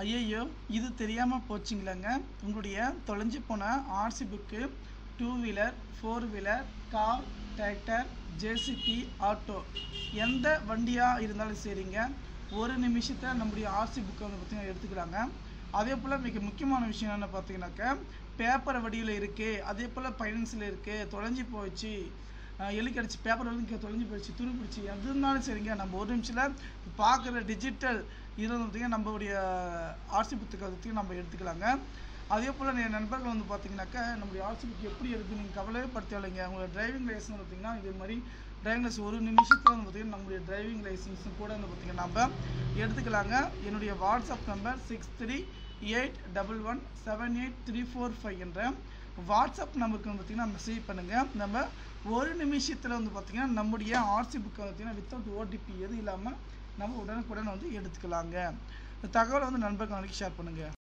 ஐயையோ, இது தெரியாமல் போச்சுங்களேங்க. உங்களுடைய தொலைஞ்சு போன RC book 2 wheeler 4 wheeler car tractor JCB auto எந்த வண்டியாக இருந்தாலும் சரிங்க, ஒரு நிமிஷத்தில் நம்முடைய ஆர்சி புக்கை வந்து பார்த்திங்கன்னா எடுத்துக்கலாங்க. அதே போல் மிக முக்கியமான விஷயம் என்னென்னு பார்த்தீங்கன்னாக்கா, பேப்பர் வடிவில் இருக்குது, அதே போல் ஃபைனான்ஸில் இருக்குது, தொலைஞ்சி போயிடுச்சு, எலிக்கடிச்சு பேப்பர் வந்து தொலைஞ்சி போயிடுச்சு, துரு பிடிச்சி எது இருந்தாலும் சரிங்க, நம்ம ஒரு நிமிஷத்தில் பார்க்குற டிஜிட்டல் இதில் வந்து பார்த்திங்கன்னா நம்மளுடைய ஆர்சி புத்தகத்தையும் நம்ம எடுத்துக்கலாங்க. அதே போல் என் நண்பர்கள் வந்து பார்த்திங்கனாக்கா, நம்மளுடைய ஆர்சி புக் எப்படி இருக்குது நீங்கள் கவலையே படுத்தலைங்க. உங்களோட டிரைவிங் லைசன்ஸ் பார்த்திங்கன்னா இதே மாதிரி டிரைவிங் லைசன்ஸ் ஒரு நிமிஷத்தில் வந்து பார்த்திங்கன்னா நம்மளுடைய டிரைவிங் லைசன்ஸும் கூட வந்து பார்த்திங்கன்னா நம்ம எடுத்துக்கலாங்க. என்னுடைய வாட்ஸ்அப் நம்பர் 6381178345 என்ற வாட்ஸ்அப் நம்பருக்கு வந்து பார்த்திங்கன்னா மெசேஜ் பண்ணுங்கள். நம்ம ஒரு நிமிஷத்தில் வந்து பார்த்திங்கன்னா நம்முடைய ஆர்சி புக்கை பார்த்திங்கன்னா வித்தவுட் ஓடிபி எதுவும் இல்லாமல் நம்ம உடனுக்குடன் வந்து எடுத்துக்கலாங்க. இந்த தகவலை வந்து நண்பர்களுக்கு ஷேர் பண்ணுங்கள்.